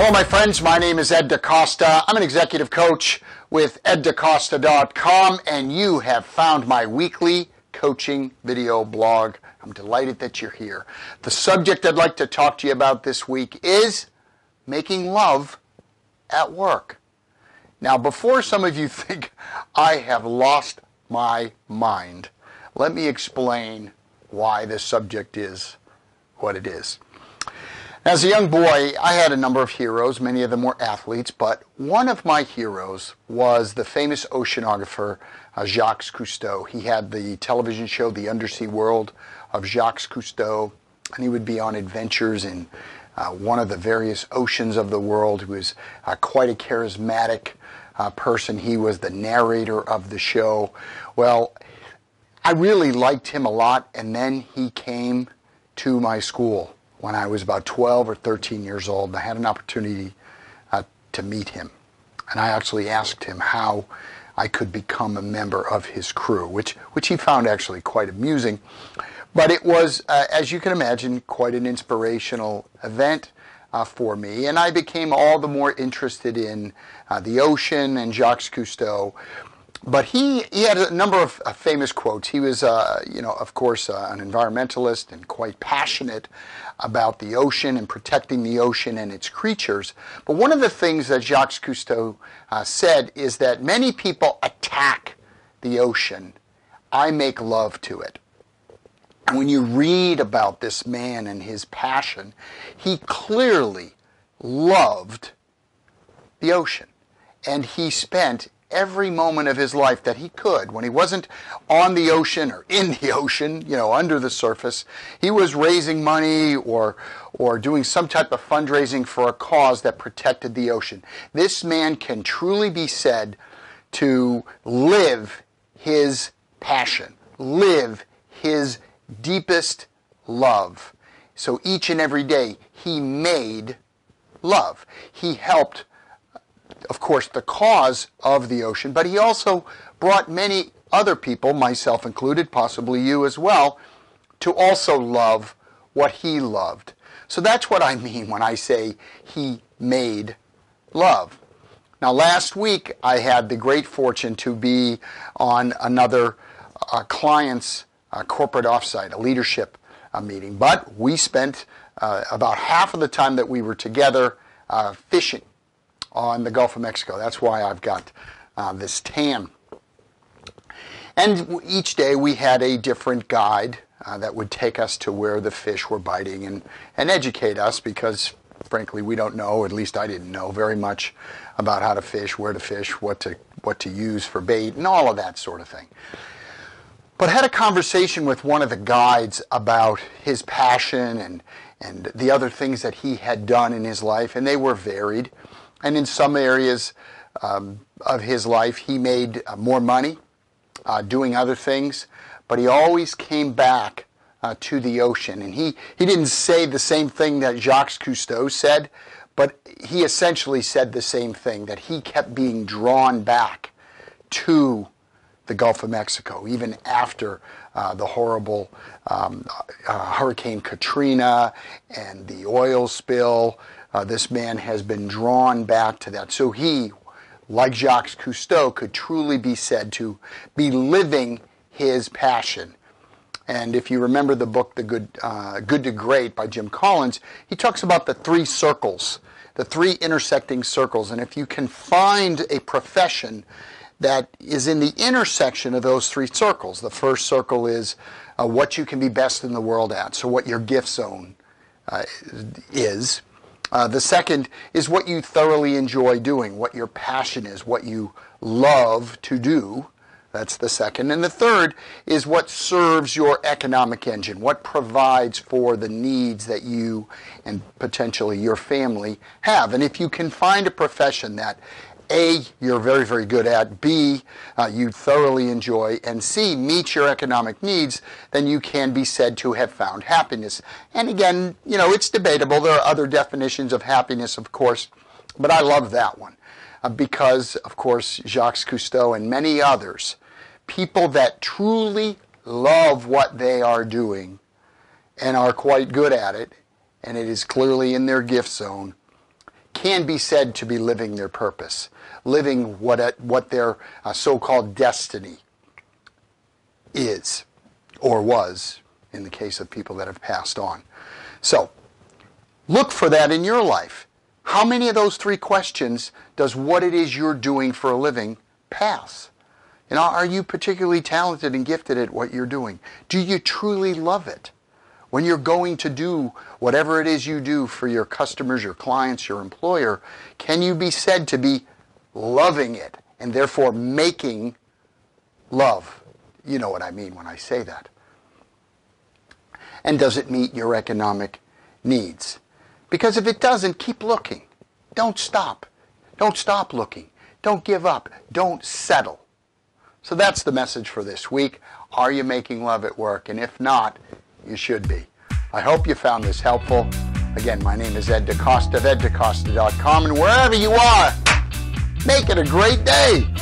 Hello, my friends. My name is Ed DeCosta. I'm an executive coach with eddecosta.com, and you have found my weekly coaching video blog. I'm delighted that you're here. The subject I'd like to talk to you about this week is making love at work. Now, before some of you think I have lost my mind, let me explain why this subject is what it is. As a young boy, I had a number of heroes. Many of them were athletes, but one of my heroes was the famous oceanographer Jacques Cousteau. He had the television show The Undersea World of Jacques Cousteau, and he would be on adventures in one of the various oceans of the world. He was quite a charismatic person. He was the narrator of the show. Well, I really liked him a lot, and then he came to my school when I was about 12 or 13 years old, and I had an opportunity to meet him. And I actually asked him how I could become a member of his crew, which he found actually quite amusing. But it was, as you can imagine, quite an inspirational event for me. And I became all the more interested in the ocean and Jacques Cousteau. But he had a number of famous quotes. He was, of course, an environmentalist and quite passionate about the ocean and protecting the ocean and its creatures. But one of the things that Jacques Cousteau said is that many people attack the ocean. I make love to it. And when you read about this man and his passion, he clearly loved the ocean. And he spent every moment of his life that he could, when he wasn't on the ocean or in the ocean, under the surface, he was raising money or doing some type of fundraising for a cause that protected the ocean. This man can truly be said to live his passion, live his deepest love. So each and every day he made love. He helped, of course, the cause of the ocean, but he also brought many other people, myself included, possibly you as well, to also love what he loved. So that's what I mean when I say he made love. Now, last week I had the great fortune to be on another client's corporate offsite, a leadership meeting, but we spent about half of the time that we were together fishing on the Gulf of Mexico. That's why I've got this tan. And each day we had a different guide that would take us to where the fish were biting and educate us, because frankly we don't know, or at least I didn't know very much about how to fish, where to fish, what to use for bait, and all of that sort of thing. But I had a conversation with one of the guides about his passion and the other things that he had done in his life, and they were varied. And in some areas of his life, he made more money doing other things, but he always came back to the ocean. And he didn't say the same thing that Jacques Cousteau said, but he essentially said the same thing, that he kept being drawn back to the Gulf of Mexico, even after the horrible Hurricane Katrina and the oil spill. This man has been drawn back to that. So he, like Jacques Cousteau, could truly be said to be living his passion. And if you remember the book, The Good to Great by Jim Collins, he talks about the three circles, the three intersecting circles. And if you can find a profession that is in the intersection of those three circles, the first circle is what you can be best in the world at, so what your gift zone is. The second is what you thoroughly enjoy doing, what your passion is, what you love to do. That's the second. And the third is what serves your economic engine, what provides for the needs that you and potentially your family have. And if you can find a profession that A, you're very, very good at, B, you thoroughly enjoy, and C, meets your economic needs, then you can be said to have found happiness. And again, it's debatable. There are other definitions of happiness, of course, but I love that one because, of course, Jacques Cousteau and many others, people that truly love what they are doing and are quite good at it, and it is clearly in their gift zone, can be said to be living their purpose, living what their so-called destiny is or was, in the case of people that have passed on. So, look for that in your life. How many of those 3 questions does what it is you're doing for a living pass? You know, are you particularly talented and gifted at what you're doing? Do you truly love it? When you're going to do whatever it is you do for your customers, your clients, your employer, can you be said to be loving it and therefore making love? You know what I mean when I say that. And does it meet your economic needs? Because if it doesn't, keep looking. Don't stop. Don't stop looking. Don't give up. Don't settle. So that's the message for this week. Are you making love at work? And if not, you should be. I hope you found this helpful. Again, my name is Ed DeCosta of DeCosta.com, and wherever you are, make it a great day.